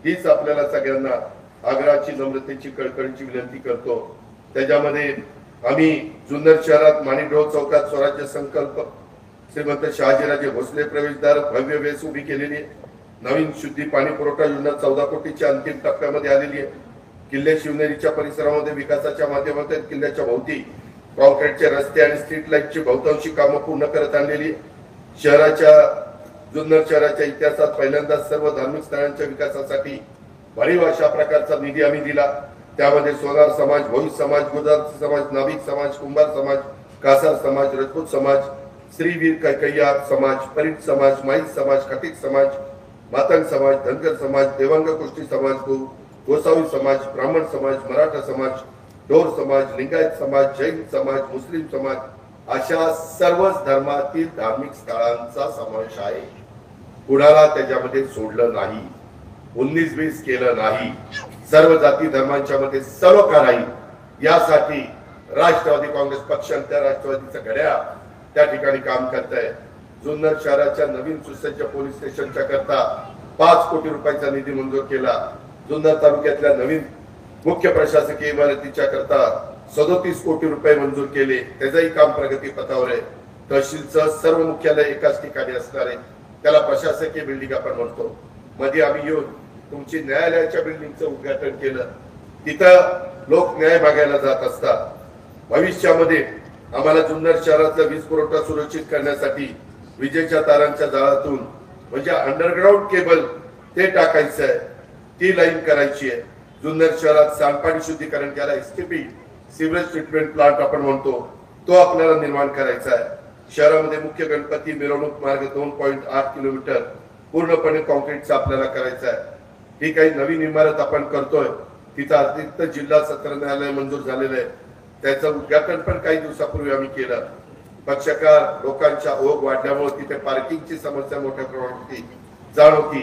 हीच आपल्याला सगळ्यांना आग्रहाची, नम्रतेची, कळकळीची विनंती करतो. त्याच्यामध्ये आम्ही जुन्नर शहरात माणिकराव चौकात स्वराज्य संकल्प श्रीमंत शहाजीराजे भोसले प्रवेशद्वार भव्य वेस उभी केलेली आहे. नवीन शुद्धी पाणी पुरवठा योजना 14 कोटीच्या अंतिम टप्प्यामध्ये आलेली आहे. किल्ले शिवनेरीच्या परिसरामध्ये विकासाच्या माध्यमातून किल्ल्याच्या भोवती कॉन्क्रीटचे रस्ते आणि स्ट्रीट लाईटची बहुतांशी कामं पूर्ण करत आणलेली. जुन्नर शहराच्या इतिहासात पहिल्यांदाच सर्व धार्मिक स्थळांच्या विकासासाठी भरीव अशा प्रकारचा निधी आम्ही दिला. त्यामध्ये सोनार समाज, भोईर समाज, गुजरात समाज, नाभिक समाज, कुंभार समाज, कासार समाज, राजपूत समाज, श्रीवीर कैकय्या समाज, परीट समाज, माईक समाज, खटीक समाज, मातंग समाज, धनगर समाज, देवांग गोष्टी समाज, गोसावी समाज, ब्राह्मण समाज, मराठा समाज, ढोर समाज, लिंगायत समाज, जैन समाज, मुस्लिम समाज अशा सर्वच धर्मातील धार्मिक स्थळांचा समावेश आहे. कुणाला त्याच्यामध्ये सोडलं नाही, 19-20 केलं नाही. सर्व जाती धर्मांच्या मध्ये सर्व राहील यासाठी राष्ट्रवादी काँग्रेस पक्ष आणि त्या राष्ट्रवादीचा घड्याळ त्या ठिकाणी काम करत आहे. जुन्नर शहराच्या नवीन सुसज्ज पोलीस स्टेशनच्या करता 5 कोटी रुपयाचा निधी मंजूर केला. जुन्नर तालुक्यातल्या नवीन मुख्य प्रशासकीय इमारतीच्या करता 37 कोटी रुपये मंजूर केले. त्याचंही काम प्रगतीपथावर आहे. तहसीलचं सर्व मुख्यालय एकाच ठिकाणी असणार आहे, त्याला प्रशासकीय बिल्डिंग आपण म्हणतो. मध्ये आम्ही येऊन तुमची न्यायालयाच्या बिल्डिंगचं उद्घाटन केलं. तिथं लोक न्याय मागायला जात असतात. भविष्यामध्ये आम्हाला जुन्नर शहरातला वीज पुरवठा सुरक्षित करण्यासाठी विजेच्या तारांच्या जाळातून म्हणजे अंडरग्राउंड केबल ते टाकायचं आहे, ती लाईन करायची आहे. जुन्नर शहरात सांडपाणी शुद्धीकरण केला, एसटीपी सिवरेज ट्रीटमेंट प्लांट आपण म्हणतो, तो आपल्याला निर्माण करायचा आहे. शहरामध्ये मुख्य गणपती मिरवणूक मार्ग 2.8 किलोमीटर पूर्णपणे कॉन्क्रीटचा आपल्याला करायचा आहे. ही काही नवीन इमारत आपण करतोय, तिथं अतिरिक्त जिल्हा सत्र न्यायालय मंजूर झालेलं आहे. त्याचं उद्घाटन पण काही दिवसापूर्वी आम्ही केलं. पक्षकार लोकांच्या ओघ वाढल्यामुळे तिथे पार्किंगची समस्या मोठ्या प्रमाणात जाणवती,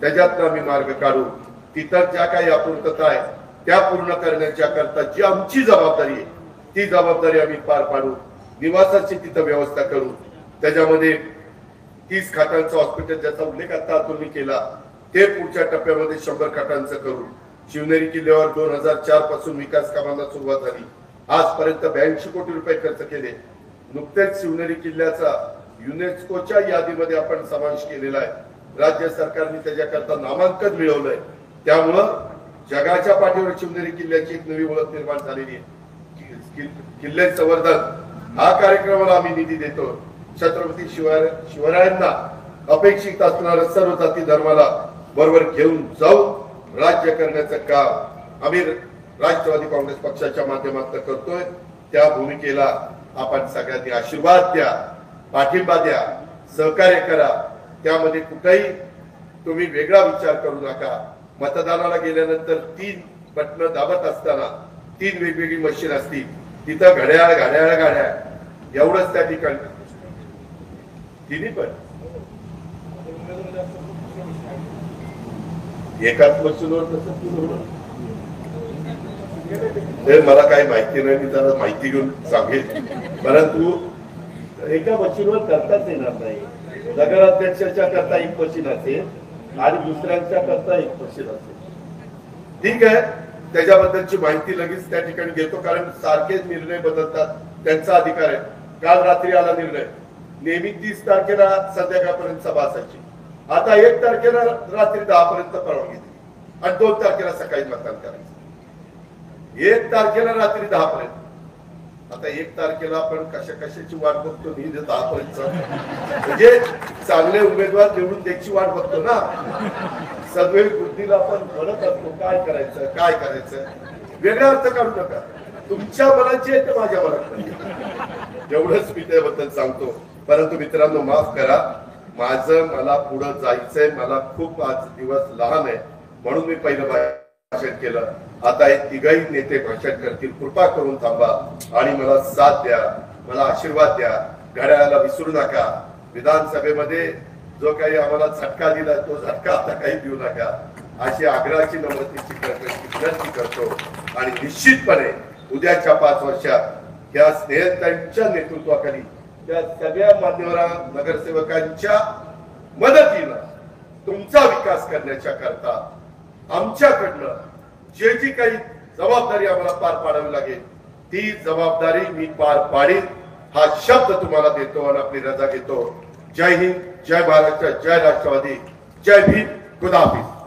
त्याच्यातनं आम्ही मार्ग काढू. तिथं ज्या काही अपूर्तता आहे त्या पूर्ण करण्याच्या करता जी आमची जबाबदारी आहे ती जबाबदारी आम्ही पार पाडू. निवासाची तिथं व्यवस्था करू. त्याच्यामध्ये 30 खाटांचं हॉस्पिटल ज्याचा उल्लेख आता तुम्ही केला ते पुढच्या टप्प्यामध्ये 100 खाटांचं करू. शिवनेरी किल्ल्यावर 2004 पासून विकास कामांना सुरुवात झाली. आजपर्यंत 82 कोटी रुपये खर्च केले. नुकतेच शिवनेरी किल्ल्याचा युनेस्कोच्या यादीमध्ये आपण समावेश केलेला आहे. राज्य सरकारने त्याच्याकरता नामांकन मिळवलंय. त्यामुळं जगाच्या पाठीवर शिवनेरी किल्ल्याची एक नवी ओळख निर्माण झालेली आहे. किल्ले संवर्धन हा कार्यक्रमाला आम्ही निधी देतो. छत्रपती शिवरायांना अपेक्षित असणाऱ्या सर्व जाती धर्माला बरोबर घेऊन जाऊन राज्य करण्याचं काम आम्ही राष्ट्रवादी काँग्रेस पक्षाच्या माध्यमातून करतोय. त्या भूमिकेला आपण सगळ्यांनी आशीर्वाद द्या, पाठिंबा द्या, सहकार्य करा. त्यामध्ये कुठेही तुम्ही वेगळा विचार करू नका. मतदानाला गेल्यानंतर 3 बटन दाबत असताना 3 वेगवेगळी मशीन असतील, तिथं घड्याळ घड्याळ घड्याळ एवढंच त्या ठिकाणी तिन्ही पण एकाच मशीनवर ते मला काही माहिती नाही, मी त्याला माहिती घेऊन सांगेल. परंतु एका मशीनवर करताच येणार नाही. नगराध्यक्षाच्या करता एक मशीन असेल आणि दुसऱ्यांच्या करता एक मशीन असेल. ठीक आहे, त्याच्याबद्दलची माहिती लगेच त्या ठिकाणी घेतो, कारण सारखे निर्णय बदलतात, त्यांचा अधिकार आहे. काल रात्री आला निर्णय, नेहमी 30 तारखेला संध्याकाळपर्यंत सभा असायची, आता 1 तारखेला रात्री 10 पर्यंत परवानगी दिली आणि 2 तारखेला सकाळी मतदान करायचं. 1 तारखेला रात्री 10 पर्यंत. आता 1 तारखेला आपण कशाची वाट बघतो, 10 पर्यंत म्हणजे चांगले उमेदवार निवडून द्यायची वाट बघतो ना. सगळे बुद्धीला आपण म्हणत असतो काय करायचं काय करायचं. वेगळा अर्थ काढू नका. तुमच्या मनाची आहे ते माझ्या मनात नाही, एवढंच मी त्याबद्दल सांगतो. परंतु मित्रांनो माफ करा, मला पुढे जायचंय. मला खूप आज दिवस लहान आहे म्हणून मी पहिलं भाषण केलं. आता हे तिघही नेते भाषण करतील, कृपा करून थांबा आणि मला साथ द्या, मला आशीर्वाद द्या. घड्याळाला विसरू नका. विधानसभेमध्ये जो काही आम्हाला झटका दिला तो झटका आता काही देऊ नका. अशी आग्रहाची नम्रतेची विनंती करतो आणि निश्चितपणे उद्याच्या 5 वर्षात या स्नेहताईंच्या नेतृत्वाखाली त्या सगळ्या मान्यवर नगरसेवकांच्या मदतीनं तुमचा विकास करण्याच्या करता आमच्याकडनं जी काही जबाबदारी आम्हाला पार पाडावी लागेल ती जबाबदारी मी पार पाडीन हा शब्द तुम्हाला देतो आणि आपली रजा घेतो. जय हिंद, जय महाराष्ट्र, जय राष्ट्रवादी, जय भीम, खुदा हाफिज.